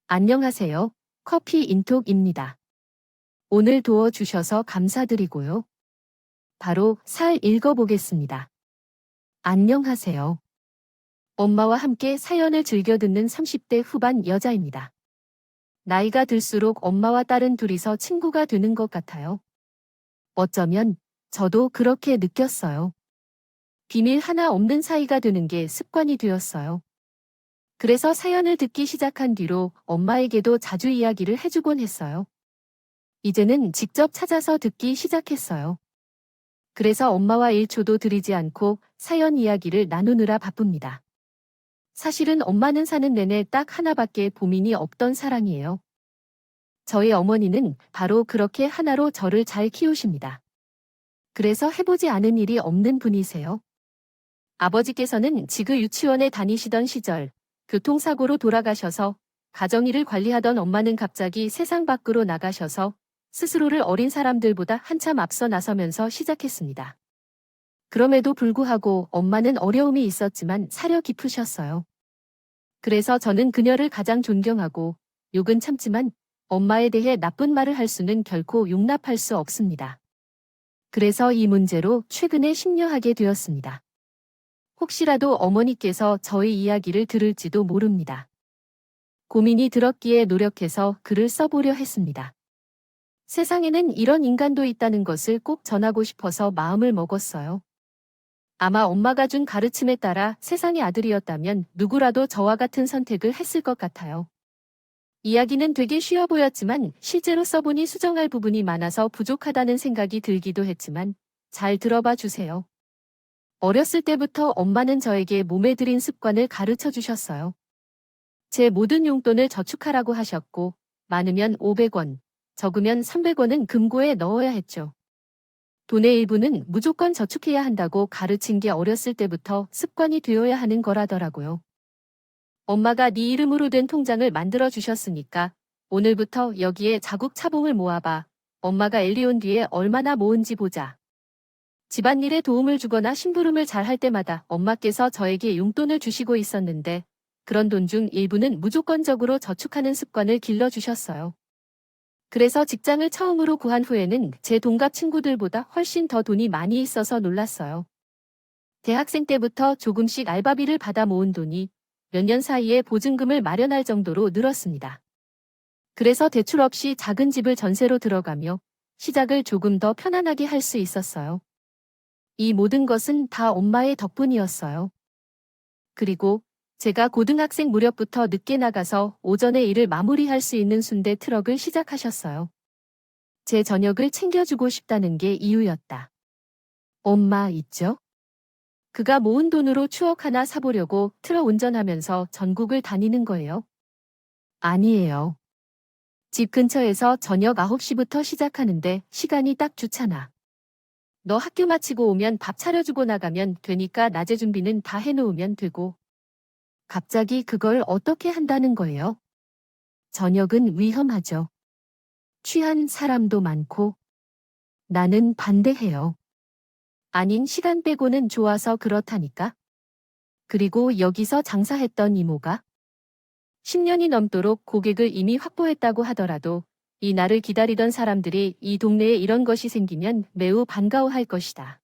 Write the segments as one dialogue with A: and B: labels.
A: 안녕하세요. 커피 인톡입니다. 오늘 도와주셔서 감사드리고요. 바로 살 읽어보겠습니다. 안녕하세요. 엄마와 함께 사연을 즐겨 듣는 30대 후반 여자입니다. 나이가 들수록 엄마와 딸은 둘이서 친구가 되는 것 같아요. 어쩌면 저도 그렇게 느꼈어요. 비밀 하나 없는 사이가 되는 게 습관이 되었어요. 그래서 사연을 듣기 시작한 뒤로 엄마에게도 자주 이야기를 해주곤 했어요. 이제는 직접 찾아서 듣기 시작했어요. 그래서 엄마와 1초도 들이지 않고 사연 이야기를 나누느라 바쁩니다. 사실은 엄마는 사는 내내 딱 하나밖에 고민이 없던 사랑이에요. 저희 어머니는 바로 그렇게 하나로 저를 잘 키우십니다. 그래서 해보지 않은 일이 없는 분이세요. 아버지께서는 지그 유치원에 다니시던 시절 교통사고로 돌아가셔서 가정일을 관리하던 엄마는 갑자기 세상 밖으로 나가셔서 스스로를 어린 사람들보다 한참 앞서 나서면서 시작했습니다. 그럼에도 불구하고 엄마는 어려움이 있었지만 사려 깊으셨어요. 그래서 저는 그녀를 가장 존경하고 욕은 참지만 엄마에 대해 나쁜 말을 할 수는 결코 용납할 수 없습니다. 그래서 이 문제로 최근에 심려하게 되었습니다. 혹시라도 어머니께서 저의 이야기를 들을지도 모릅니다. 고민이 들었기에 노력해서 글을 써보려 했습니다. 세상에는 이런 인간도 있다는 것을 꼭 전하고 싶어서 마음을 먹었어요. 아마 엄마가 준 가르침에 따라 세상의 아들이었다면 누구라도 저와 같은 선택을 했을 것 같아요. 이야기는 되게 쉬워 보였지만 실제로 써보니 수정할 부분이 많아서 부족하다는 생각이 들기도 했지만 잘 들어봐 주세요. 어렸을 때부터 엄마는 저에게 몸에 들인 습관을 가르쳐 주셨어요. 제 모든 용돈을 저축하라고 하셨고 많으면 500원, 적으면 300원은 금고에 넣어야 했죠. 돈의 일부는 무조건 저축해야 한다고 가르친 게 어렸을 때부터 습관이 되어야 하는 거라더라고요. 엄마가 네 이름으로 된 통장을 만들어 주셨으니까 오늘부터 여기에 자국차봉을 모아봐. 엄마가 엘리 온 뒤에 얼마나 모은지 보자. 집안일에 도움을 주거나 심부름을 잘 할 때마다 엄마께서 저에게 용돈을 주시고 있었는데 그런 돈 중 일부는 무조건적으로 저축하는 습관을 길러주셨어요. 그래서 직장을 처음으로 구한 후에는 제 동갑 친구들보다 훨씬 더 돈이 많이 있어서 놀랐어요. 대학생 때부터 조금씩 알바비를 받아 모은 돈이 몇 년 사이에 보증금을 마련할 정도로 늘었습니다. 그래서 대출 없이 작은 집을 전세로 들어가며 시작을 조금 더 편안하게 할 수 있었어요. 이 모든 것은 다 엄마의 덕분이었어요. 그리고 제가 고등학생 무렵부터 늦게 나가서 오전에 일을 마무리할 수 있는 순대 트럭을 시작하셨어요. 제 저녁을 챙겨주고 싶다는 게 이유였다. 엄마 있죠? 그가 모은 돈으로 추억 하나 사보려고 트럭 운전하면서 전국을 다니는 거예요. 아니에요. 집 근처에서 저녁 9시부터 시작하는데 시간이 딱 좋잖아. 너 학교 마치고 오면 밥 차려주고 나가면 되니까 낮에 준비는 다 해놓으면 되고. 갑자기 그걸 어떻게 한다는 거예요? 저녁은 위험하죠. 취한 사람도 많고. 나는 반대해요. 아닌 시간 빼고는 좋아서 그렇다니까. 그리고 여기서 장사했던 이모가 10년이 넘도록 고객을 이미 확보했다고 하더라도 이 날을 기다리던 사람들이 이 동네에 이런 것이 생기면 매우 반가워할 것이다.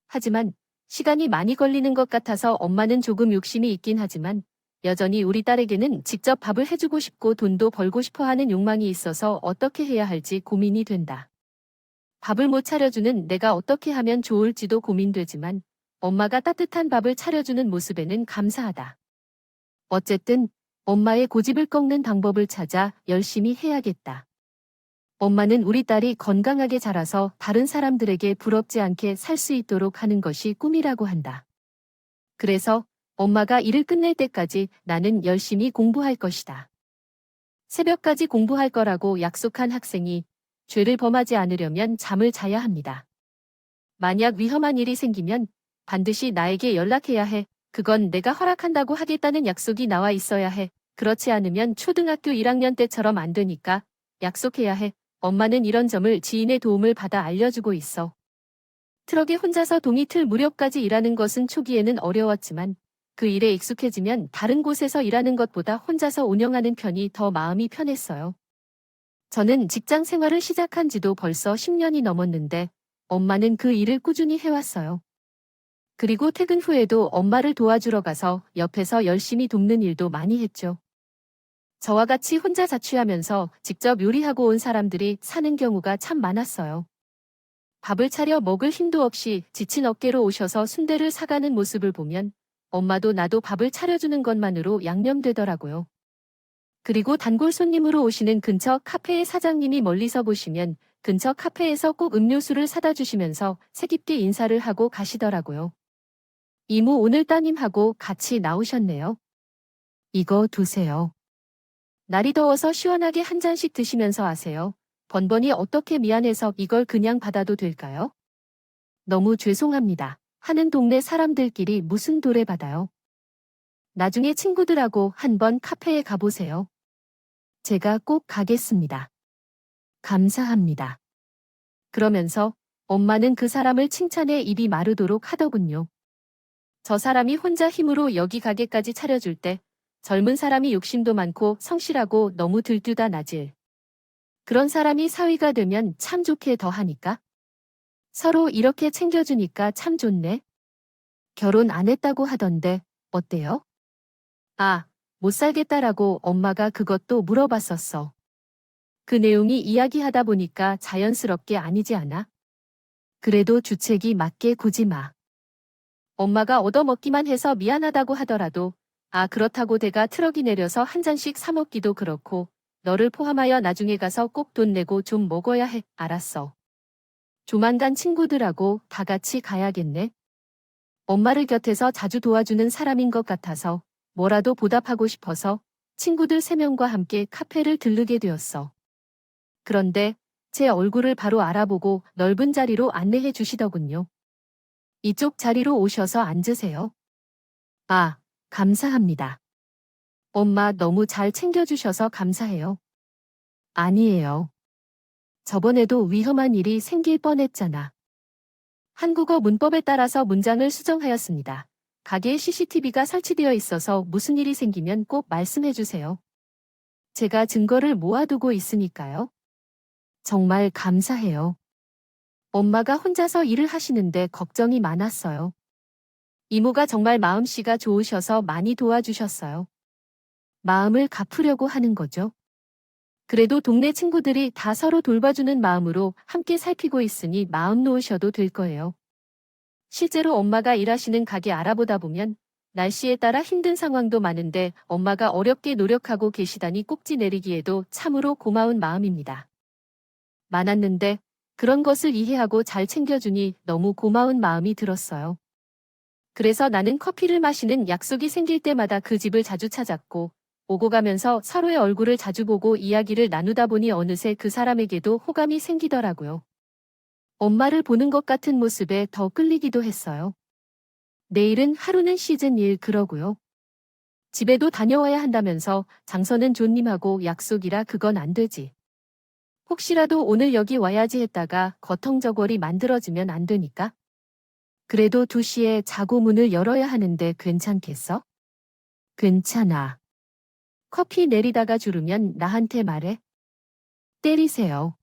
A: 하지만 시간이 많이 걸리는 것 같아서 엄마는 조금 욕심이 있긴 하지만 여전히 우리 딸에게는 직접 밥을 해주고 싶고 돈도 벌고 싶어 하는 욕망이 있어서 어떻게 해야 할지 고민이 된다. 밥을 못 차려주는 내가 어떻게 하면 좋을지도 고민되지만 엄마가 따뜻한 밥을 차려주는 모습에는 감사하다. 어쨌든 엄마의 고집을 꺾는 방법을 찾아 열심히 해야겠다. 엄마는 우리 딸이 건강하게 자라서 다른 사람들에게 부럽지 않게 살 수 있도록 하는 것이 꿈이라고 한다. 그래서 엄마가 일을 끝낼 때까지 나는 열심히 공부할 것이다. 새벽까지 공부할 거라고 약속한 학생이 죄를 범하지 않으려면 잠을 자야 합니다. 만약 위험한 일이 생기면 반드시 나에게 연락해야 해. 그건 내가 허락한다고 하겠다는 약속이 나와 있어야 해. 그렇지 않으면 초등학교 1학년 때처럼 안 되니까 약속해야 해. 엄마는 이런 점을 지인의 도움을 받아 알려주고 있어. 트럭에 혼자서 동이 틀 무렵까지 일하는 것은 초기에는 어려웠지만 그 일에 익숙해지면 다른 곳에서 일하는 것보다 혼자서 운영하는 편이 더 마음이 편했어요. 저는 직장 생활을 시작한 지도 벌써 10년이 넘었는데 엄마는 그 일을 꾸준히 해왔어요. 그리고 퇴근 후에도 엄마를 도와주러 가서 옆에서 열심히 돕는 일도 많이 했죠. 저와 같이 혼자 자취하면서 직접 요리하고 온 사람들이 사는 경우가 참 많았어요. 밥을 차려 먹을 힘도 없이 지친 어깨로 오셔서 순대를 사가는 모습을 보면 엄마도 나도 밥을 차려주는 것만으로 양념되더라고요. 그리고 단골 손님으로 오시는 근처 카페의 사장님이 멀리서 보시면 근처 카페에서 꼭 음료수를 사다 주시면서 새깊게 인사를 하고 가시더라고요. 이모 오늘 따님하고 같이 나오셨네요. 이거 두세요. 날이 더워서 시원하게 한 잔씩 드시면서 하세요. 번번이 어떻게 미안해서 이걸 그냥 받아도 될까요? 너무 죄송합니다. 하는 동네 사람들끼리 무슨 도래 받아요. 나중에 친구들하고 한번 카페에 가보세요. 제가 꼭 가겠습니다. 감사합니다. 그러면서 엄마는 그 사람을 칭찬해 입이 마르도록 하더군요. 저 사람이 혼자 힘으로 여기 가게까지 차려줄 때 젊은 사람이 욕심도 많고 성실하고 너무 들뜨다 나질. 그런 사람이 사위가 되면 참 좋게 더하니까. 서로 이렇게 챙겨주니까 참 좋네. 결혼 안 했다고 하던데 어때요? 아, 못 살겠다라고 엄마가 그것도 물어봤었어. 그 내용이 이야기하다 보니까 자연스럽게 아니지 않아? 그래도 주책이 맞게 구지 마. 엄마가 얻어먹기만 해서 미안하다고 하더라도 그렇다고 내가 트럭이 내려서 한 잔씩 사 먹기도 그렇고 너를 포함하여 나중에 가서 꼭 돈 내고 좀 먹어야 해. 알았어. 조만간 친구들하고 다 같이 가야겠네. 엄마를 곁에서 자주 도와주는 사람인 것 같아서 뭐라도 보답하고 싶어서 친구들 3명과 함께 카페를 들르게 되었어. 그런데 제 얼굴을 바로 알아보고 넓은 자리로 안내해 주시더군요. 이쪽 자리로 오셔서 앉으세요. 아, 감사합니다. 엄마 너무 잘 챙겨주셔서 감사해요. 아니에요. 저번에도 위험한 일이 생길 뻔했잖아. 한국어 문법에 따라서 문장을 수정하였습니다. 가게에 CCTV가 설치되어 있어서 무슨 일이 생기면 꼭 말씀해 주세요. 제가 증거를 모아두고 있으니까요. 정말 감사해요. 엄마가 혼자서 일을 하시는데 걱정이 많았어요. 이모가 정말 마음씨가 좋으셔서 많이 도와주셨어요. 마음을 갚으려고 하는 거죠. 그래도 동네 친구들이 다 서로 돌봐주는 마음으로 함께 살피고 있으니 마음 놓으셔도 될 거예요. 실제로 엄마가 일하시는 가게 알아보다 보면 날씨에 따라 힘든 상황도 많은데 엄마가 어렵게 노력하고 계시다니 꼭지 내리기에도 참으로 고마운 마음입니다. 많았는데 그런 것을 이해하고 잘 챙겨주니 너무 고마운 마음이 들었어요. 그래서 나는 커피를 마시는 약속이 생길 때마다 그 집을 자주 찾았고 오고 가면서 서로의 얼굴을 자주 보고 이야기를 나누다 보니 어느새 그 사람에게도 호감이 생기더라고요. 엄마를 보는 것 같은 모습에 더 끌리기도 했어요. 내일은 하루는 시즌 1 그러고요. 집에도 다녀와야 한다면서 장서는 존님하고 약속이라 그건 안 되지. 혹시라도 오늘 여기 와야지 했다가 거텅저골이 만들어지면 안 되니까. 그래도 2시에 자고 문을 열어야 하는데 괜찮겠어? 괜찮아. 커피 내리다가 주르면 나한테 말해. 때리세요.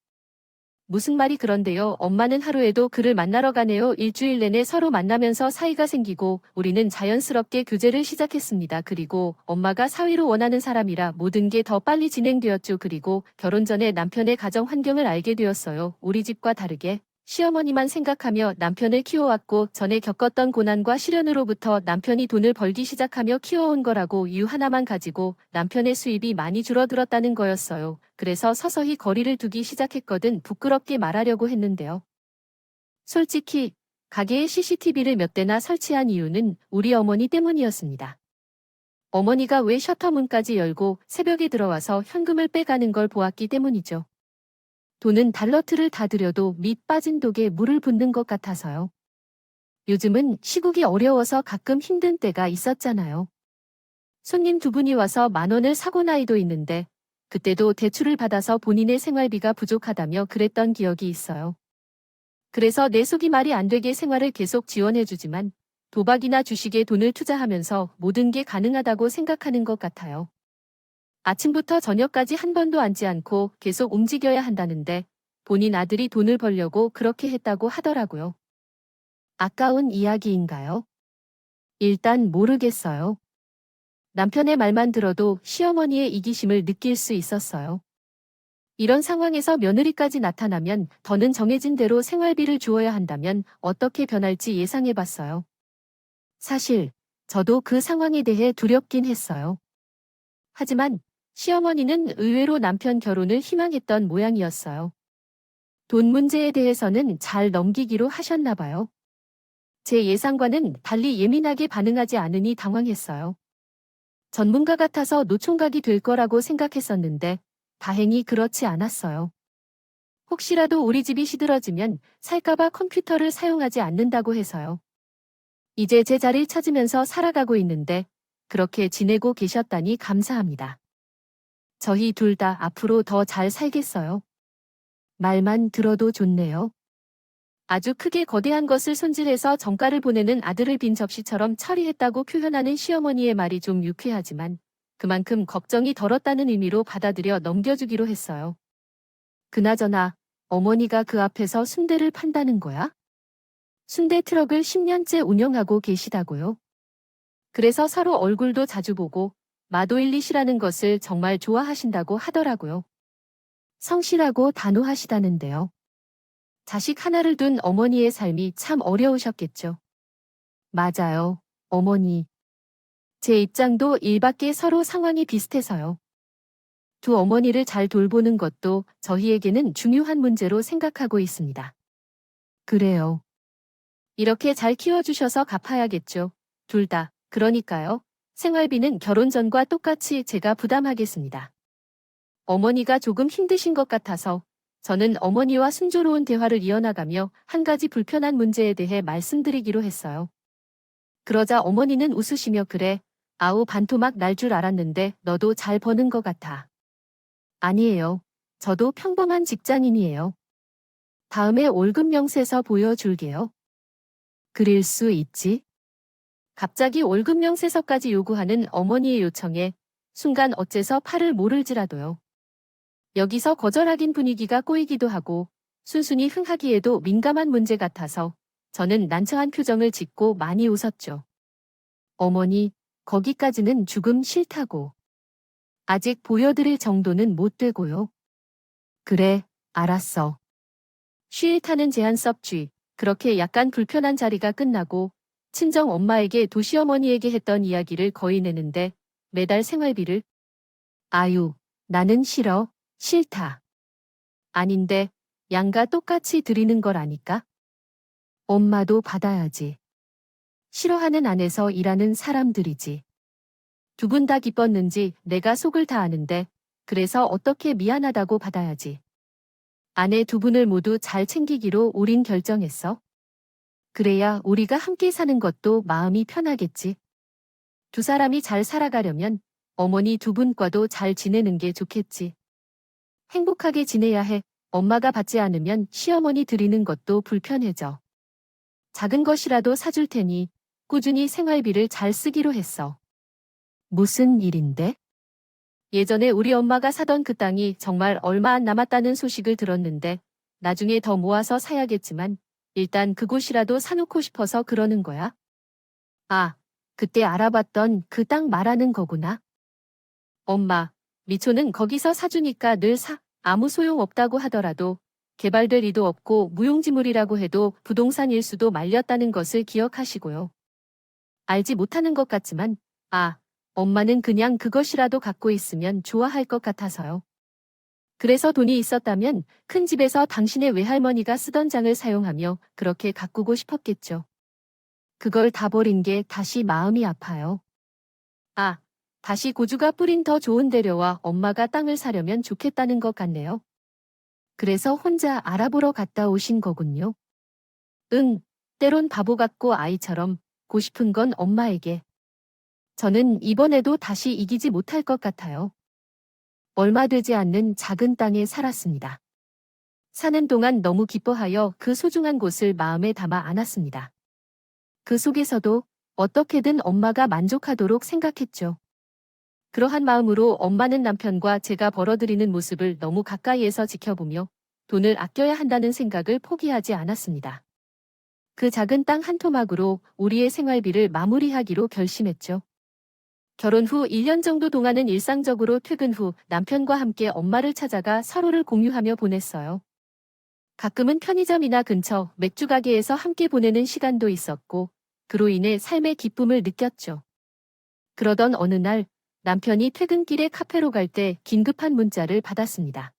A: 무슨 말이 그런데요. 엄마는 하루에도 그를 만나러 가네요. 일주일 내내 서로 만나면서 사이가 생기고 우리는 자연스럽게 교제를 시작했습니다. 그리고 엄마가 사위로 원하는 사람이라 모든 게 더 빨리 진행되었죠. 그리고 결혼 전에 남편의 가정 환경을 알게 되었어요. 우리 집과 다르게 시어머니만 생각하며 남편을 키워왔고 전에 겪었던 고난과 시련으로부터 남편이 돈을 벌기 시작하며 키워온 거라고 이유 하나만 가지고 남편의 수입이 많이 줄어들었다는 거였어요. 그래서 서서히 거리를 두기 시작했거든. 부끄럽게 말하려고 했는데요. 솔직히 가게에 CCTV를 몇 대나 설치한 이유는 우리 어머니 때문이었습니다. 어머니가 왜 셔터문까지 열고 새벽에 들어와서 현금을 빼가는 걸 보았기 때문이죠. 돈은 달러트를 다 들여도 밑 빠진 독에 물을 붓는 것 같아서요. 요즘은 시국이 어려워서 가끔 힘든 때가 있었잖아요. 손님 2분이 와서 10,000원을 사고 나이도 있는데 그때도 대출을 받아서 본인의 생활비가 부족하다며 그랬던 기억이 있어요. 그래서 내 속이 말이 안 되게 생활을 계속 지원해주지만 도박이나 주식에 돈을 투자하면서 모든 게 가능하다고 생각하는 것 같아요. 아침부터 저녁까지 한 번도 앉지 않고 계속 움직여야 한다는데 본인 아들이 돈을 벌려고 그렇게 했다고 하더라고요. 아까운 이야기인가요? 일단 모르겠어요. 남편의 말만 들어도 시어머니의 이기심을 느낄 수 있었어요. 이런 상황에서 며느리까지 나타나면 더는 정해진 대로 생활비를 주어야 한다면 어떻게 변할지 예상해봤어요. 사실 저도 그 상황에 대해 두렵긴 했어요. 하지만 시어머니는 의외로 남편 결혼을 희망했던 모양이었어요. 돈 문제에 대해서는 잘 넘기기로 하셨나 봐요. 제 예상과는 달리 예민하게 반응하지 않으니 당황했어요. 전문가 같아서 노총각이 될 거라고 생각했었는데 다행히 그렇지 않았어요. 혹시라도 우리 집이 시들어지면 살까봐 컴퓨터를 사용하지 않는다고 해서요. 이제 제 자리를 찾으면서 살아가고 있는데 그렇게 지내고 계셨다니 감사합니다. 저희 둘 다 앞으로 더 잘 살겠어요. 말만 들어도 좋네요. 아주 크게 거대한 것을 손질해서 정가를 보내는 아들을 빈 접시처럼 처리했다고 표현하는 시어머니의 말이 좀 유쾌하지만 그만큼 걱정이 덜었다는 의미로 받아들여 넘겨주기로 했어요. 그나저나 어머니가 그 앞에서 순대를 판다는 거야? 순대 트럭을 10년째 운영하고 계시다고요? 그래서 서로 얼굴도 자주 보고 마도일리시라는 것을 정말 좋아하신다고 하더라고요. 성실하고 단호하시다는데요. 자식 하나를 둔 어머니의 삶이 참 어려우셨겠죠. 맞아요, 어머니. 제 입장도 일밖에 서로 상황이 비슷해서요. 두 어머니를 잘 돌보는 것도 저희에게는 중요한 문제로 생각하고 있습니다. 그래요. 이렇게 잘 키워주셔서 갚아야겠죠. 둘 다. 그러니까요. 생활비는 결혼 전과 똑같이 제가 부담하겠습니다. 어머니가 조금 힘드신 것 같아서 저는 어머니와 순조로운 대화를 이어나가며 한 가지 불편한 문제에 대해 말씀드리기로 했어요. 그러자 어머니는 웃으시며 그래, 아우 반토막 날 줄 알았는데 너도 잘 버는 것 같아. 아니에요. 저도 평범한 직장인이에요. 다음에 월급 명세서 보여줄게요. 그릴 수 있지? 갑자기 월급 명세서까지 요구하는 어머니의 요청에 순간 어째서 팔을 모를지라도요. 여기서 거절하긴 분위기가 꼬이기도 하고 순순히 흥하기에도 민감한 문제 같아서 저는 난처한 표정을 짓고 많이 웃었죠. 어머니, 거기까지는 죽음 싫다고. 아직 보여드릴 정도는 못 되고요. 그래, 알았어. 쉬일타는 제안 섭쥐. 그렇게 약간 불편한 자리가 끝나고 친정 엄마에게 도시어머니에게 했던 이야기를 거의 내는데 매달 생활비를 아유, 나는 싫어. 싫다. 아닌데 양가 똑같이 드리는 걸 아니까? 엄마도 받아야지. 싫어하는 안에서 일하는 사람들이지. 두 분 다 기뻤는지 내가 속을 다 아는데 그래서 어떻게 미안하다고 받아야지. 아내 두 분을 모두 잘 챙기기로 우린 결정했어. 그래야 우리가 함께 사는 것도 마음이 편하겠지. 두 사람이 잘 살아가려면 어머니 두 분과도 잘 지내는 게 좋겠지. 행복하게 지내야 해. 엄마가 받지 않으면 시어머니 드리는 것도 불편해져. 작은 것이라도 사줄 테니 꾸준히 생활비를 잘 쓰기로 했어. 무슨 일인데? 예전에 우리 엄마가 사던 그 땅이 정말 얼마 안 남았다는 소식을 들었는데 나중에 더 모아서 사야겠지만 일단 그곳이라도 사놓고 싶어서 그러는 거야. 아, 그때 알아봤던 그 땅 말하는 거구나. 엄마, 미초는 거기서 사주니까 늘 사. 아무 소용 없다고 하더라도 개발될 리도 없고 무용지물이라고 해도 부동산 일수도 말렸다는 것을 기억하시고요. 알지 못하는 것 같지만, 엄마는 그냥 그것이라도 갖고 있으면 좋아할 것 같아서요. 그래서 돈이 있었다면 큰 집에서 당신의 외할머니가 쓰던 장을 사용하며 그렇게 가꾸고 싶었겠죠. 그걸 다 버린 게 다시 마음이 아파요. 다시 고주가 뿌린 더 좋은 데려와 엄마가 땅을 사려면 좋겠다는 것 같네요. 그래서 혼자 알아보러 갔다 오신 거군요. 응, 때론 바보 같고 아이처럼 고 싶은 건 엄마에게. 저는 이번에도 다시 이기지 못할 것 같아요. 얼마 되지 않는 작은 땅에 살았습니다. 사는 동안 너무 기뻐하여 그 소중한 곳을 마음에 담아 안았습니다. 그 속에서도 어떻게든 엄마가 만족하도록 생각했죠. 그러한 마음으로 엄마는 남편과 제가 벌어들이는 모습을 너무 가까이에서 지켜보며 돈을 아껴야 한다는 생각을 포기하지 않았습니다. 그 작은 땅 한 토막으로 우리의 생활비를 마무리하기로 결심했죠. 결혼 후 1년 정도 동안은 일상적으로 퇴근 후 남편과 함께 엄마를 찾아가 서로를 공유하며 보냈어요. 가끔은 편의점이나 근처 맥주 가게에서 함께 보내는 시간도 있었고, 그로 인해 삶의 기쁨을 느꼈죠. 그러던 어느 날 남편이 퇴근길에 카페로 갈 때 긴급한 문자를 받았습니다.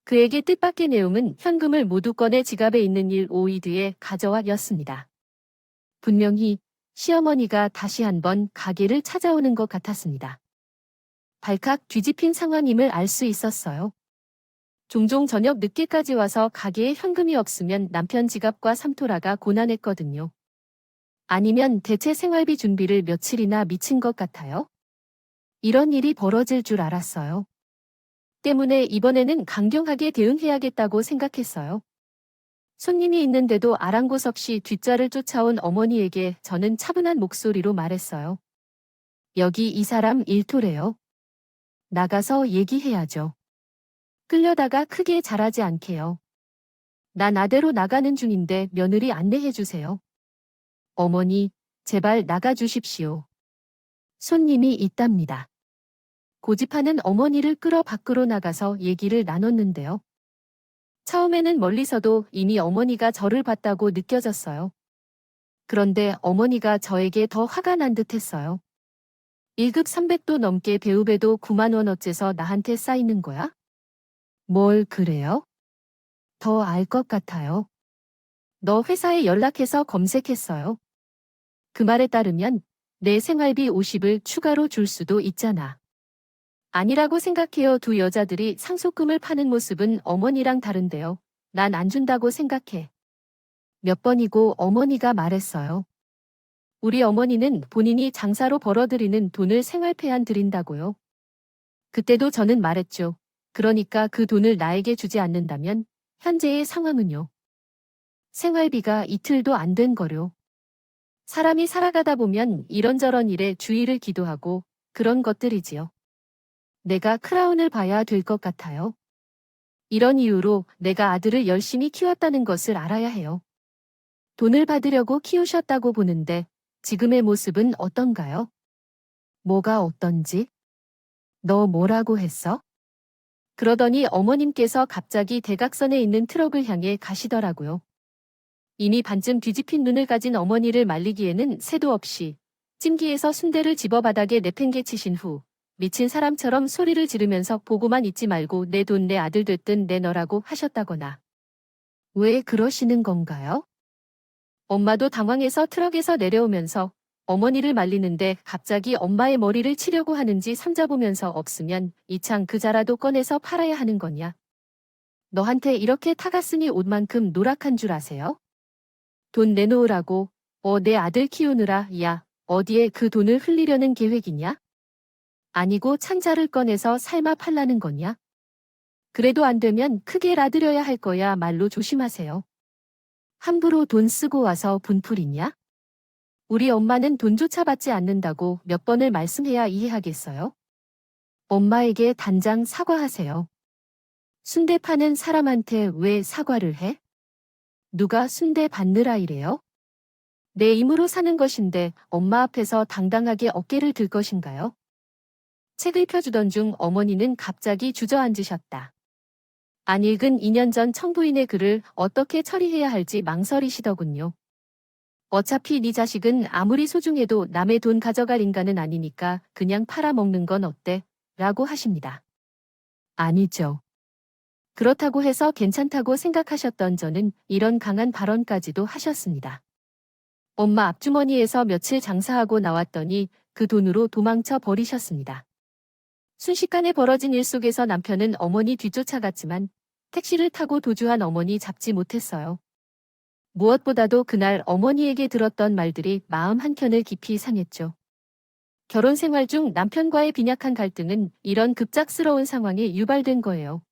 A: 그에게 뜻밖의 내용은 현금을 모두 꺼내 지갑에 있는 1,500에 가져와 였습니다. 분명히 시어머니가 다시 한번 가게를 찾아오는 것 같았습니다. 발칵 뒤집힌 상황임을 알 수 있었어요. 종종 저녁 늦게까지 와서 가게에 현금이 없으면 남편 지갑과 삼토라가 고난했거든요. 아니면 대체 생활비 준비를 며칠이나 미친 것 같아요. 이런 일이 벌어질 줄 알았어요. 때문에 이번에는 강경하게 대응해야겠다고 생각했어요. 손님이 있는데도 아랑곳 없이 뒷좌를 쫓아온 어머니에게 저는 차분한 목소리로 말했어요. 여기 이 사람 일토래요. 나가서 얘기해야죠. 끌려다가 크게 잘하지 않게요. 나 나대로 나가는 중인데 며느리 안내해주세요. 어머니, 제발 나가주십시오. 손님이 있답니다. 고집하는 어머니를 끌어 밖으로 나가서 얘기를 나눴는데요. 처음에는 멀리서도 이미 어머니가 저를 봤다고 느껴졌어요. 그런데 어머니가 저에게 더 화가 난 듯했어요. 1급 300도 넘게 배우배도 9만 원 어째서 나한테 쌓이는 거야? 뭘 그래요? 더 알 것 같아요. 너 회사에 연락해서 검색했어요. 그 말에 따르면 내 생활비 50을 추가로 줄 수도 있잖아. 아니라고 생각해요. 두 여자들이 상속금을 파는 모습은 어머니랑 다른데요. 난 안 준다고 생각해. 몇 번이고 어머니가 말했어요. 우리 어머니는 본인이 장사로 벌어들이는 돈을 생활폐한 드린다고요. 그때도 저는 말했죠. 그러니까 그 돈을 나에게 주지 않는다면 현재의 상황은요. 생활비가 이틀도 안 된 거요. 사람이 살아가다 보면 이런저런 일에 주의를 기도하고 그런 것들이지요. 내가 크라운을 봐야 될 것 같아요. 이런 이유로 내가 아들을 열심히 키웠다는 것을 알아야 해요. 돈을 받으려고 키우셨다고 보는데 지금의 모습은 어떤가요? 뭐가 어떤지? 너 뭐라고 했어? 그러더니 어머님께서 갑자기 대각선에 있는 트럭을 향해 가시더라고요. 이미 반쯤 뒤집힌 눈을 가진 어머니를 말리기에는 새도 없이 찜기에서 순대를 집어 바닥에 내팽개치신 후 미친 사람처럼 소리를 지르면서 보고만 있지 말고 내 돈 내 아들 됐든 내너라고 하셨다거나. 왜 그러시는 건가요? 엄마도 당황해서 트럭에서 내려오면서 어머니를 말리는데 갑자기 엄마의 머리를 치려고 하는지 손잡으면서 없으면 이창 그자라도 꺼내서 팔아야 하는 거냐. 너한테 이렇게 타갔으니 옷만큼 노락한 줄 아세요? 돈 내놓으라고. 내 아들 키우느라. 야, 어디에 그 돈을 흘리려는 계획이냐? 아니고 찬자를 꺼내서 삶아 팔라는 거냐? 그래도 안 되면 크게 라드려야 할 거야. 말로 조심하세요. 함부로 돈 쓰고 와서 분풀이냐? 우리 엄마는 돈조차 받지 않는다고 몇 번을 말씀해야 이해하겠어요? 엄마에게 단장 사과하세요. 순대 파는 사람한테 왜 사과를 해? 누가 순대 받느라 이래요? 내 힘으로 사는 것인데 엄마 앞에서 당당하게 어깨를 들 것인가요? 책을 펴주던 중 어머니는 갑자기 주저앉으셨다. 안 읽은 2년 전 청부인의 글을 어떻게 처리해야 할지 망설이시더군요. 어차피 네 자식은 아무리 소중해도 남의 돈 가져갈 인간은 아니니까 그냥 팔아먹는 건 어때? 라고 하십니다. 아니죠. 그렇다고 해서 괜찮다고 생각하셨던 저는 이런 강한 발언까지도 하셨습니다. 엄마 앞주머니에서 며칠 장사하고 나왔더니 그 돈으로 도망쳐 버리셨습니다. 순식간에 벌어진 일 속에서 남편은 어머니 뒤쫓아갔지만 택시를 타고 도주한 어머니 잡지 못했어요. 무엇보다도 그날 어머니에게 들었던 말들이 마음 한켠을 깊이 상했죠. 결혼 생활 중 남편과의 빈약한 갈등은 이런 급작스러운 상황에 유발된 거예요.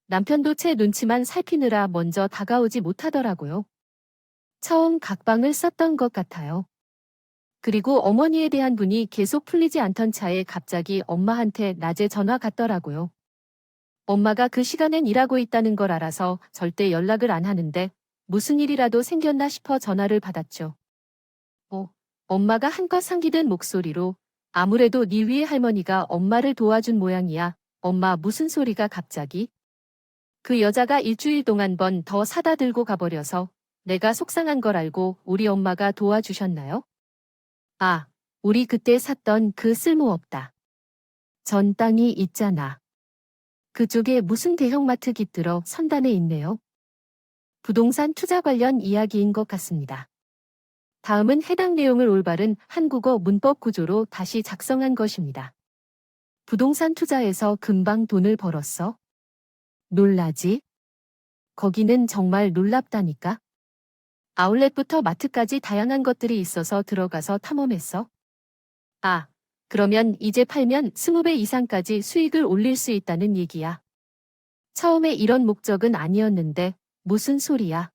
A: 남편도 제 눈치만 살피느라 먼저 다가오지 못하더라고요. 처음 각방을 썼던 것 같아요. 그리고 어머니에 대한 분이 계속 풀리지 않던 차에 갑자기 엄마한테 낮에 전화 갔더라고요. 엄마가 그 시간엔 일하고 있다는 걸 알아서 절대 연락을 안 하는데 무슨 일이라도 생겼나 싶어 전화를 받았죠. 어, 엄마가 한껏 상기된 목소리로 아무래도 네 위에 할머니가 엄마를 도와준 모양이야. 엄마 무슨 소리가 갑자기? 그 여자가 일주일 동안 번 더 사다 들고 가버려서 내가 속상한 걸 알고 우리 엄마가 도와주셨나요? 아, 우리 그때 샀던 그 쓸모없다. 전 땅이 있잖아. 그쪽에 무슨 대형마트 깃들어 선단에 있네요. 부동산 투자 관련 이야기인 것 같습니다. 다음은 해당 내용을 올바른 한국어 문법 구조로 다시 작성한 것입니다. 부동산 투자에서 금방 돈을 벌었어? 놀라지? 거기는 정말 놀랍다니까? 아울렛부터 마트까지 다양한 것들이 있어서 들어가서 탐험했어? 아, 그러면 이제 팔면 20배 이상까지 수익을 올릴 수 있다는 얘기야. 처음에 이런 목적은 아니었는데 무슨 소리야?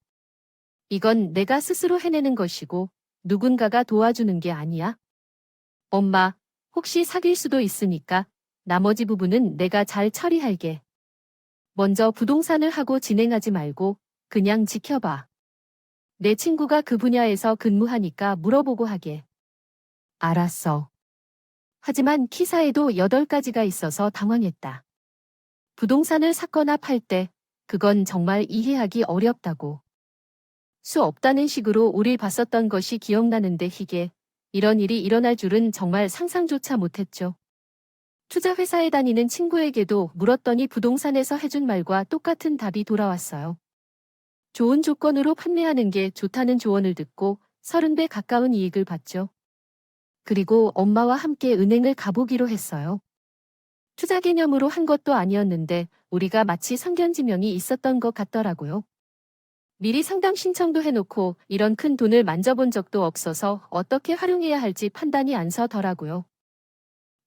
A: 이건 내가 스스로 해내는 것이고 누군가가 도와주는 게 아니야. 엄마, 혹시 사귈 수도 있으니까 나머지 부분은 내가 잘 처리할게. 먼저 부동산을 하고 진행하지 말고 그냥 지켜봐. 내 친구가 그 분야에서 근무하니까 물어보고 하게. 알았어. 하지만 키사에도 8가지가 있어서 당황했다. 부동산을 샀거나 팔 때 그건 정말 이해하기 어렵다고. 수 없다는 식으로 우릴 봤었던 것이 기억나는데 이게 이런 일이 일어날 줄은 정말 상상조차 못했죠. 투자 회사에 다니는 친구에게도 물었더니 부동산에서 해준 말과 똑같은 답이 돌아왔어요. 좋은 조건으로 판매하는 게 좋다는 조언을 듣고 30배 가까운 이익을 봤죠. 그리고 엄마와 함께 은행을 가보기로 했어요. 투자 개념으로 한 것도 아니었는데 우리가 마치 선견지명이 있었던 것 같더라고요. 미리 상담 신청도 해놓고 이런 큰 돈을 만져본 적도 없어서 어떻게 활용해야 할지 판단이 안 서더라고요.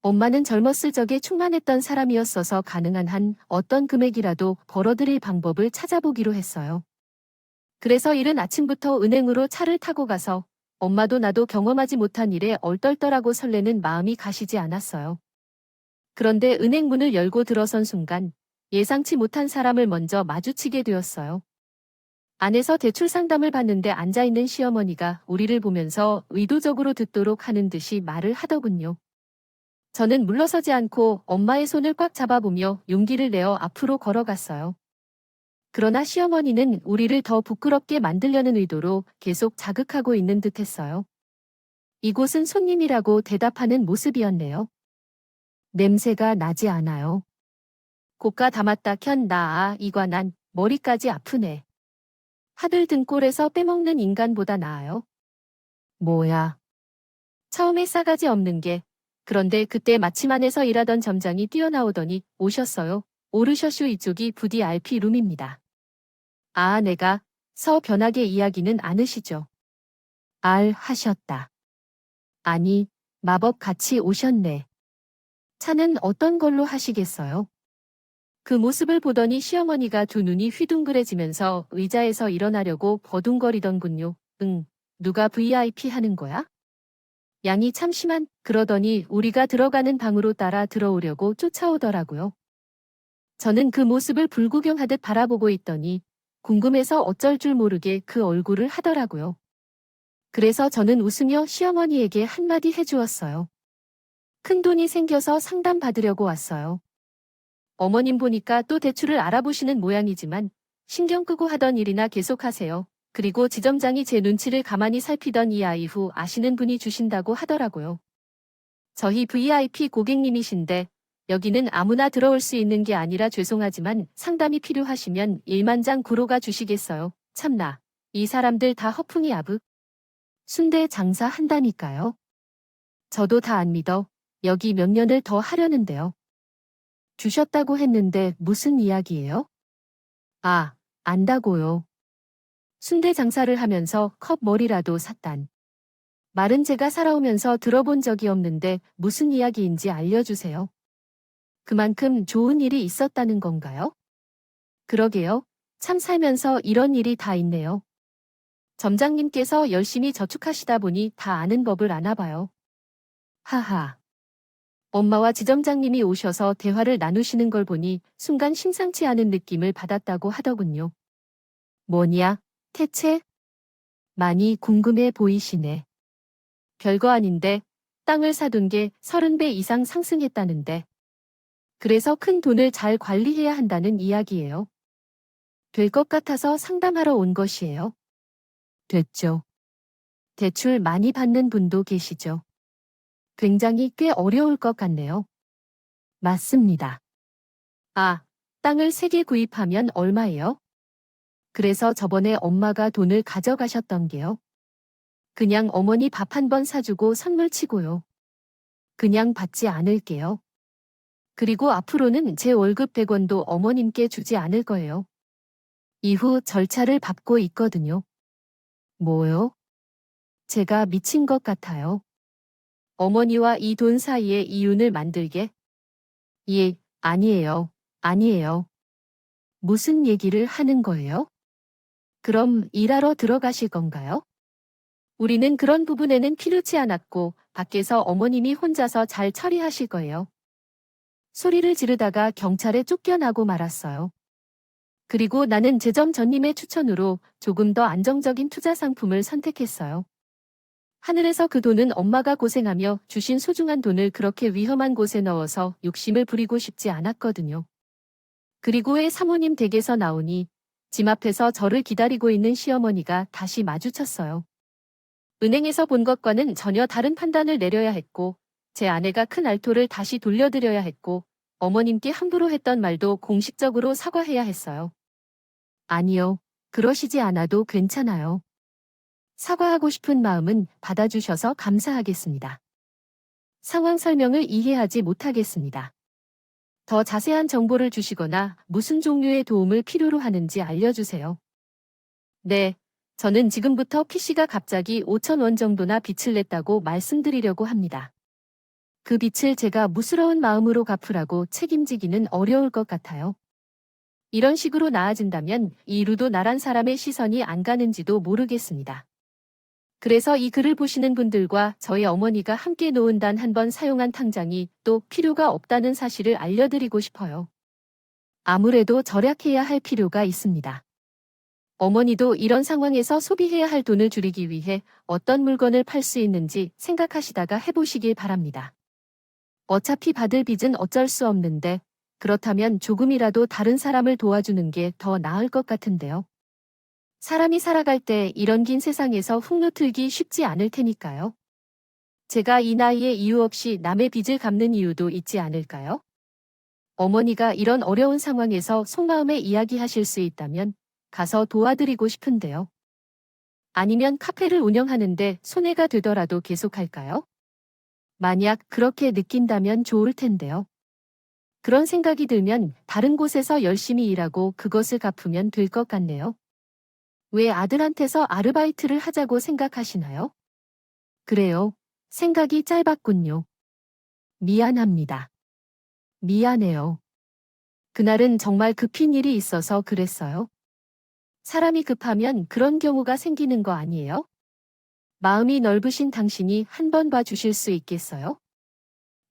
A: 엄마는 젊었을 적에 충만했던 사람이었어서 가능한 한 어떤 금액이라도 벌어들일 방법을 찾아보기로 했어요. 그래서 이른 아침부터 은행으로 차를 타고 가서 엄마도 나도 경험하지 못한 일에 얼떨떨하고 설레는 마음이 가시지 않았어요. 그런데 은행 문을 열고 들어선 순간 예상치 못한 사람을 먼저 마주치게 되었어요. 안에서 대출 상담을 받는데 앉아있는 시어머니가 우리를 보면서 의도적으로 듣도록 하는 듯이 말을 하더군요. 저는 물러서지 않고 엄마의 손을 꽉 잡아보며 용기를 내어 앞으로 걸어갔어요. 그러나 시어머니는 우리를 더 부끄럽게 만들려는 의도로 계속 자극하고 있는 듯했어요. 이곳은 손님이라고 대답하는 모습이었네요. 냄새가 나지 않아요. 고가 담았다 이과 난 머리까지 아프네. 하들 등골에서 빼먹는 인간보다 나아요. 뭐야. 처음에 싸가지 없는 게 그런데 그때 마침 안에서 일하던 점장이 뛰어나오더니 오셨어요. 오르셔슈 이쪽이 부디 RP 룸입니다. 아 내가 서 변하게 이야기는 않으시죠. 하셨다. 아니 마법 같이 오셨네. 차는 어떤 걸로 하시겠어요? 그 모습을 보더니 시어머니가 두 눈이 휘둥그레지면서 의자에서 일어나려고 버둥거리던군요. 누가 VIP 하는 거야? 양이 참 심한 그러더니 우리가 들어가는 방으로 따라 들어오려고 쫓아오더라고요. 저는 그 모습을 불구경하듯 바라보고 있더니 궁금해서 어쩔 줄 모르게 그 얼굴을 하더라고요. 그래서 저는 웃으며 시어머니에게 한마디 해주었어요. 큰 돈이 생겨서 상담 받으려고 왔어요. 어머님 보니까 또 대출을 알아보시는 모양이지만 신경 끄고 하던 일이나 계속하세요. 그리고 지점장이 제 눈치를 가만히 살피던 이 아이 후 아시는 분이 주신다고 하더라고요. 저희 VIP 고객님이신데 여기는 아무나 들어올 수 있는 게 아니라 죄송하지만 상담이 필요하시면 1만장 구로가 주시겠어요. 참나. 이 사람들 다 허풍이 아브. 순대 장사 한다니까요. 저도 다 안 믿어. 여기 몇 년을 더 하려는데요. 주셨다고 했는데 무슨 이야기예요? 안다고요. 순대 장사를 하면서 컵 머리라도 샀단. 말은 제가 살아오면서 들어본 적이 없는데 무슨 이야기인지 알려주세요. 그만큼 좋은 일이 있었다는 건가요? 그러게요. 참 살면서 이런 일이 다 있네요. 점장님께서 열심히 저축하시다 보니 다 아는 법을 아나 봐요. 하하. 엄마와 지점장님이 오셔서 대화를 나누시는 걸 보니 순간 심상치 않은 느낌을 받았다고 하더군요. 뭐냐, 태채? 많이 궁금해 보이시네. 별거 아닌데 땅을 사둔 게 30배 이상 상승했다는데. 그래서 큰 돈을 잘 관리해야 한다는 이야기예요. 될 것 같아서 상담하러 온 것이에요. 됐죠. 대출 많이 받는 분도 계시죠. 굉장히 꽤 어려울 것 같네요. 맞습니다. 아, 땅을 3개 구입하면 얼마예요? 그래서 저번에 엄마가 돈을 가져가셨던 게요. 그냥 어머니 밥 한 번 사주고 선물 치고요. 그냥 받지 않을게요. 그리고 앞으로는 제 월급 100원도 어머님께 주지 않을 거예요. 이후 절차를 밟고 있거든요. 뭐요? 제가 미친 것 같아요. 어머니와 이 돈 사이에 이윤을 만들게? 예, 아니에요. 아니에요. 무슨 얘기를 하는 거예요? 그럼 일하러 들어가실 건가요? 우리는 그런 부분에는 필요치 않았고 밖에서 어머님이 혼자서 잘 처리하실 거예요. 소리를 지르다가 경찰에 쫓겨나고 말았어요. 그리고 나는 제점 전님의 추천으로 조금 더 안정적인 투자 상품을 선택했어요. 하늘에서 그 돈은 엄마가 고생하며 주신 소중한 돈을 그렇게 위험한 곳에 넣어서 욕심을 부리고 싶지 않았거든요. 그리고 왜 사모님 댁에서 나오니 집 앞에서 저를 기다리고 있는 시어머니가 다시 마주쳤어요. 은행에서 본 것과는 전혀 다른 판단을 내려야 했고 제 아내가 큰 알토를 다시 돌려드려야 했고 어머님께 함부로 했던 말도 공식적으로 사과해야 했어요. 아니요. 그러시지 않아도 괜찮아요. 사과하고 싶은 마음은 받아주셔서 감사하겠습니다. 상황 설명을 이해하지 못하겠습니다. 더 자세한 정보를 주시거나 무슨 종류의 도움을 필요로 하는지 알려주세요. 네, 저는 지금부터 PC가 갑자기 5,000원 정도나 빚을 냈다고 말씀드리려고 합니다. 그 빚을 제가 무스러운 마음으로 갚으라고 책임지기는 어려울 것 같아요. 이런 식으로 나아진다면 이루도 나란 사람의 시선이 안 가는지도 모르겠습니다. 그래서 이 글을 보시는 분들과 저희 어머니가 함께 놓은 단 한 번 사용한 탕장이 또 필요가 없다는 사실을 알려드리고 싶어요. 아무래도 절약해야 할 필요가 있습니다. 어머니도 이런 상황에서 소비해야 할 돈을 줄이기 위해 어떤 물건을 팔 수 있는지 생각하시다가 해보시길 바랍니다. 어차피 받을 빚은 어쩔 수 없는데 그렇다면 조금이라도 다른 사람을 도와주는 게 더 나을 것 같은데요. 사람이 살아갈 때 이런 긴 세상에서 훅노틀기 쉽지 않을 테니까요. 제가 이 나이에 이유 없이 남의 빚을 갚는 이유도 있지 않을까요? 어머니가 이런 어려운 상황에서 속마음에 이야기하실 수 있다면 가서 도와드리고 싶은데요. 아니면 카페를 운영하는데 손해가 되더라도 계속할까요? 만약 그렇게 느낀다면 좋을 텐데요. 그런 생각이 들면 다른 곳에서 열심히 일하고 그것을 갚으면 될 것 같네요. 왜 아들한테서 아르바이트를 하자고 생각하시나요? 그래요. 생각이 짧았군요. 미안합니다. 미안해요. 그날은 정말 급한 일이 있어서 그랬어요. 사람이 급하면 그런 경우가 생기는 거 아니에요? 마음이 넓으신 당신이 한 번 봐주실 수 있겠어요?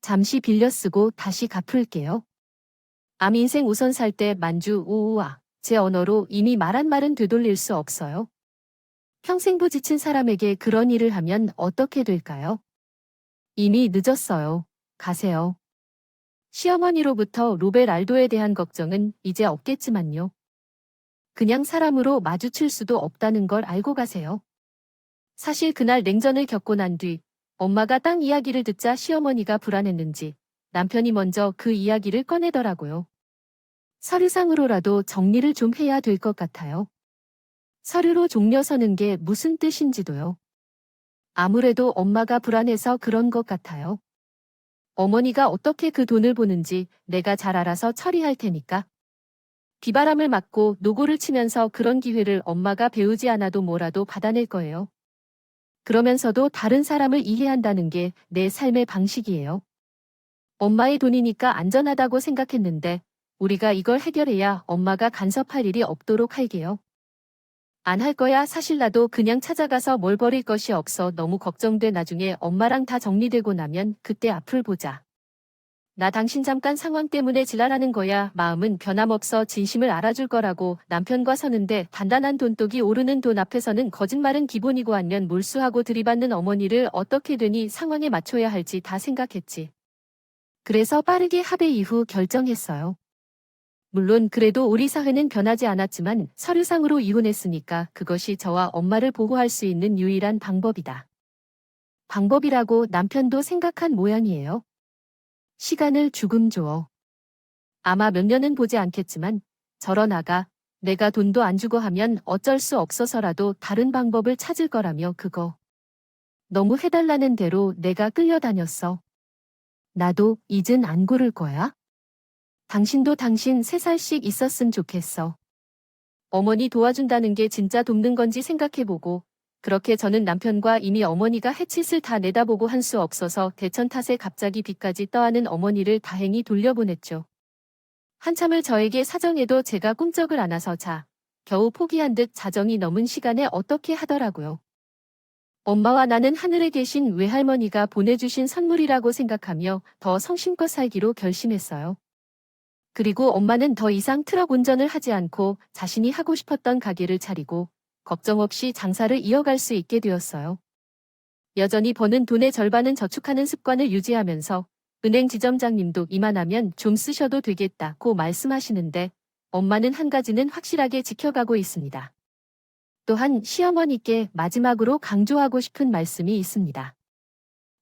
A: 잠시 빌려 쓰고 다시 갚을게요. 암 인생 우선 살 때 만주 우우아. 제 언어로 이미 말한 말은 되돌릴 수 없어요. 평생 부지친 사람에게 그런 일을 하면 어떻게 될까요? 이미 늦었어요. 가세요. 시어머니로부터 로베랄도에 대한 걱정은 이제 없겠지만요. 그냥 사람으로 마주칠 수도 없다는 걸 알고 가세요. 사실 그날 냉전을 겪고 난 뒤 엄마가 땅 이야기를 듣자 시어머니가 불안했는지 남편이 먼저 그 이야기를 꺼내더라고요. 서류상으로라도 정리를 좀 해야 될 것 같아요. 서류로 종려 서는 게 무슨 뜻인지도요. 아무래도 엄마가 불안해서 그런 것 같아요. 어머니가 어떻게 그 돈을 보는지 내가 잘 알아서 처리할 테니까. 비바람을 맞고 노고를 치면서 그런 기회를 엄마가 배우지 않아도 뭐라도 받아낼 거예요. 그러면서도 다른 사람을 이해한다는 게 내 삶의 방식이에요. 엄마의 돈이니까 안전하다고 생각했는데 우리가 이걸 해결해야 엄마가 간섭할 일이 없도록 할게요. 안 할 거야. 사실 나도 그냥 찾아가서 뭘 버릴 것이 없어. 너무 걱정돼. 나중에 엄마랑 다 정리되고 나면 그때 앞을 보자. 나 당신 잠깐 상황 때문에 지랄하는 거야. 마음은 변함없어 진심을 알아줄 거라고. 남편과 서는데 단단한 돈독이 오르는 돈 앞에서는 거짓말은 기본이고 안면 몰수하고 들이받는 어머니를 어떻게 되니 상황에 맞춰야 할지 다 생각했지. 그래서 빠르게 합의 이후 결정했어요. 물론 그래도 우리 사회는 변하지 않았지만 서류상으로 이혼했으니까 그것이 저와 엄마를 보호할 수 있는 유일한 방법이다. 방법이라고 남편도 생각한 모양이에요. 시간을 조금 줘. 아마 몇 년은 보지 않겠지만 저러 나가 내가 돈도 안 주고 하면 어쩔 수 없어서라도 다른 방법을 찾을 거라며 그거. 너무 해달라는 대로 내가 끌려다녔어. 나도 이젠 안 고를 거야? 당신도 당신 3살씩 있었음 좋겠어. 어머니 도와준다는 게 진짜 돕는 건지 생각해보고 그렇게 저는 남편과 이미 어머니가 해칫을 다 내다보고 한 수 없어서 대천 탓에 갑자기 빚까지 떠안은 어머니를 다행히 돌려보냈죠. 한참을 저에게 사정해도 제가 꿈쩍을 안 와서 겨우 포기한 듯 자정이 넘은 시간에 어떻게 하더라고요. 엄마와 나는 하늘에 계신 외할머니가 보내주신 선물이라고 생각하며 더 성심껏 살기로 결심했어요. 그리고 엄마는 더 이상 트럭 운전을 하지 않고 자신이 하고 싶었던 가게를 차리고 걱정 없이 장사를 이어갈 수 있게 되었어요. 여전히 버는 돈의 절반은 저축하는 습관을 유지하면서 은행 지점장님도 이만하면 좀 쓰셔도 되겠다고 말씀하시는데 엄마는 한 가지는 확실하게 지켜가고 있습니다. 또한 시어머니께 마지막으로 강조하고 싶은 말씀이 있습니다.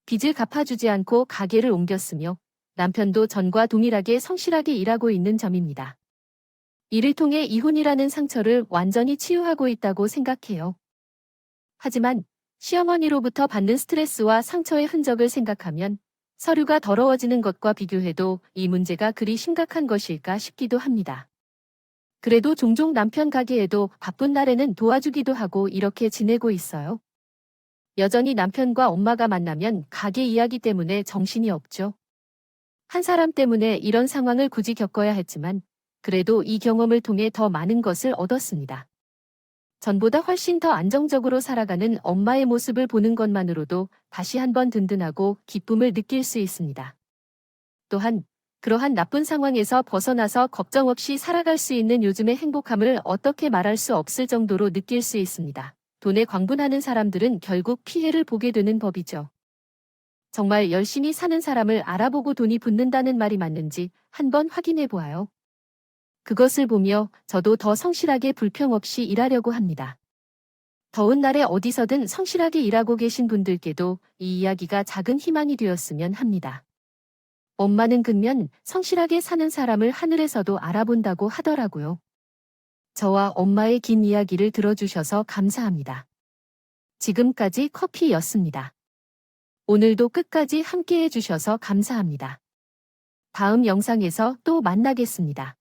A: 빚을 갚아주지 않고 가게를 옮겼으며 남편도 전과 동일하게 성실하게 일하고 있는 점입니다. 이를 통해 이혼이라는 상처를 완전히 치유하고 있다고 생각해요. 하지만 시어머니로부터 받는 스트레스와 상처의 흔적을 생각하면 서류가 더러워지는 것과 비교해도 이 문제가 그리 심각한 것일까 싶기도 합니다. 그래도 종종 남편 가게에도 바쁜 날에는 도와주기도 하고 이렇게 지내고 있어요. 여전히 남편과 엄마가 만나면 가게 이야기 때문에 정신이 없죠. 한 사람 때문에 이런 상황을 굳이 겪어야 했지만 그래도 이 경험을 통해 더 많은 것을 얻었습니다. 전보다 훨씬 더 안정적으로 살아가는 엄마의 모습을 보는 것만으로도 다시 한번 든든하고 기쁨을 느낄 수 있습니다. 또한 그러한 나쁜 상황에서 벗어나서 걱정 없이 살아갈 수 있는 요즘의 행복함을 어떻게 말할 수 없을 정도로 느낄 수 있습니다. 돈에 광분하는 사람들은 결국 피해를 보게 되는 법이죠. 정말 열심히 사는 사람을 알아보고 돈이 붙는다는 말이 맞는지 한번 확인해 보아요. 그것을 보며 저도 더 성실하게 불평 없이 일하려고 합니다. 더운 날에 어디서든 성실하게 일하고 계신 분들께도 이 이야기가 작은 희망이 되었으면 합니다. 엄마는 근면 성실하게 사는 사람을 하늘에서도 알아본다고 하더라고요. 저와 엄마의 긴 이야기를 들어주셔서 감사합니다. 지금까지 커피였습니다. 오늘도 끝까지 함께 해주셔서 감사합니다. 다음 영상에서 또 만나겠습니다.